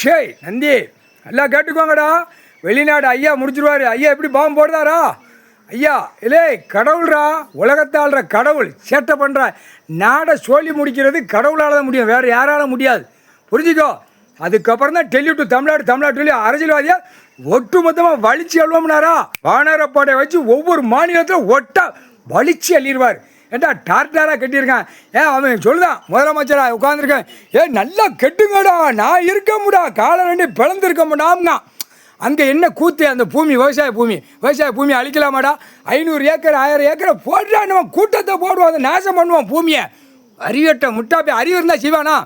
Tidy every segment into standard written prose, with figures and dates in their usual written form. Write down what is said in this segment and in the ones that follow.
ஷேய் நந்தி எல்லாம் கேட்டுக்கோங்கடா. வெளிநாடு ஐயா முடிச்சிருவாரு. ஐயா எப்படி பாம்பு போடுதாரா? ஐயா இல்லே கடவுள்ரா, உலகத்தாள்ற கடவுள். சேட்டை பண்ணுற நாடை சொல்லி முடிக்கிறது கடவுளால் தான் முடியும், வேறு யாரால முடியாது. புரிஞ்சுக்கோ. அதுக்கப்புறம் தான் டெல்லி டு தமிழ்நாடு, தமிழ்நாடு டெல்லி அரசியல்வாதியா ஒட்டு மொத்தமாக வலிச்சு எழுவோம்னாரா. வானரப்படை வச்சு ஒவ்வொரு மாநிலத்தில் ஒட்டா வலிச்சு அள்ளிடுவார். ஏண்டா டார்டாராக கட்டியிருக்கான். அவன் சொல்லுதான் முதலமைச்சராக உட்காந்துருக்கேன். நல்லா கெட்டுங்கடா, நான் இருக்க முடியா, காலை ரெண்டு பிளந்திருக்க முடியாம்னா. அங்கே என்ன கூத்து? அந்த பூமி விவசாய பூமி அழிக்கலாமாடா? 500 ஏக்கர் 1000 ஏக்கரை போடுறான். கூட்டத்தை போடுவான், அதை நாசம் பண்ணுவான் பூமியை. அறிவட்ட முட்டாப்பே அறிவு இருந்தால் செய்வானா?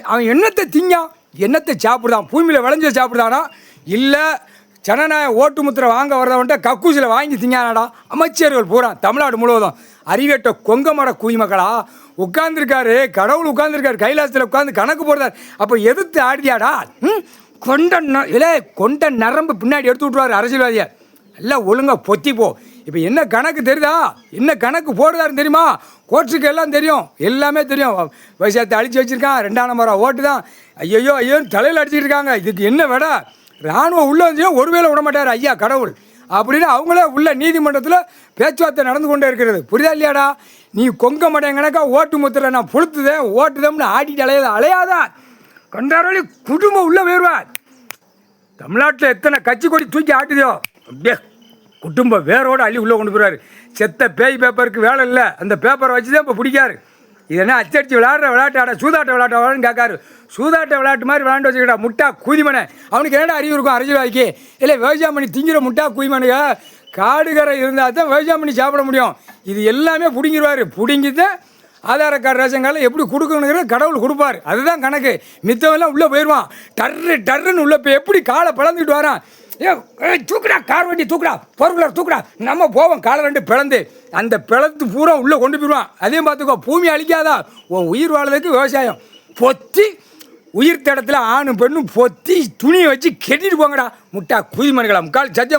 அவன் என்னத்தை திங்கான், என்னத்தை சாப்பிடுதான்? பூமியில் விளைஞ்ச சாப்பிடுதானா? இல்லை ஜனநாயக ஓட்டு முத்திரை வாங்க வரவன்ட்ட கக்கூசில் வாங்கி திங்கானாடா? அமைச்சர்கள் பூரா தமிழ்நாடு முழுவதும் அறிவேட்ட கொங்கமட குடிமக்களா உட்கார்ந்துருக்காரு. கடவுள் உட்கார்ந்துருக்காரு, கைலாசத்தில் உட்காந்து கணக்கு போடுறார். அப்போ எதிர்த்து ஆடியாடா? கொண்ட நரம்பு பின்னாடி எடுத்து விட்ருவார் அரசியல்வாதியை. எல்லாம் ஒழுங்காக பொத்திப்போ. இப்போ என்ன கணக்கு தெரியுதா? என்ன கணக்கு போடுறாருன்னு தெரியுமா? கோர்ட்ஸுக்கு எல்லாம் தெரியும், எல்லாமே தெரியும். விவசாயத்தை அழிச்சு வச்சுருக்கான், 2ஆம் நம்பர் ஓட்டு தான். ஐயோ தலையில் அடிச்சுட்டு இருக்காங்க. இதுக்கு என்ன விட? இராணுவம் உள்ளே வந்து ஒருவேளை விட மாட்டார் ஐயா கடவுள் அப்படின்னு அவங்களே உள்ள நீதிமன்றத்தில் பேச்சுவார்த்தை நடந்து கொண்டே இருக்கிறது. புரியுதா இல்லையாடா? நீ கொங்க மாட்டேன் கணக்கா ஓட்டு முத்திர நான் பொழுத்துதேன் ஓட்டுதம்னு ஆட்டிட்டு அலையாதா கண்டாரோலி குடும்பம் உள்ளே போயிடுவார். தமிழ்நாட்டில் எத்தனை கட்சி கொடி தூக்கி ஆட்டுதோ அப்படியே குடும்பம் வேரோடு அள்ளி உள்ளே கொண்டு போயிடுவார். செத்த பேய் பேப்பருக்கு வேலை இல்லை, அந்த பேப்பரை வச்சு தான் இப்போ பிடிக்காரு. இது என்ன அச்சடிச்சு விளையாடுற விளையாட்டாடா? சூதாட்ட விளையாட்டு கேட்காரு. சூதாட்ட விளையாட்டு மாதிரி விளையாண்டு வச்சுக்கிட்டா முட்டா கூதிமனை. அவனுக்கு என்னடா அறிவு இருக்கும் அரசியல்வாதிக்கு? இல்லை விவசாயம் பண்ணி திங்கிற முட்டா கூதிமனுங்க. காடுகரை இருந்தால் தான் விவசாயம் பண்ணி சாப்பிட முடியும். இது எல்லாமே பிடிங்கிடுவார். பிடிங்கிதான் ஆதார கார்டு ரேஷன் கார்டில் எப்படி கொடுக்கணுங்கிறது கடவுள் கொடுப்பார். அதுதான் கணக்கு. மித்தவெல்லாம் உள்ளே போயிடுவான். டர்ருன்னு உள்ளே போய் எப்படி காலை பிளந்துக்கிட்டு வரான். தூக்குடா, கார் வண்டி தூக்குடா, பொருளார் தூக்குடா, நம்ம போவோம். காலை ரெண்டு பிளந்து அந்த பிளத்து பூரா உள்ளே கொண்டு போயிடுவான். அதையும் பார்த்துக்கோ. பூமி அழிக்காதா? உன் உயிர் வாழ்றதுக்கு விவசாயம். பொத்தி உயிர் தடத்தில் ஆணும் பெண்ணும் பொத்தி துணியை வச்சு கெட்டிட்டு போங்கடா முட்டா குதிமனுகளா. முக்கால் சத்தியம்.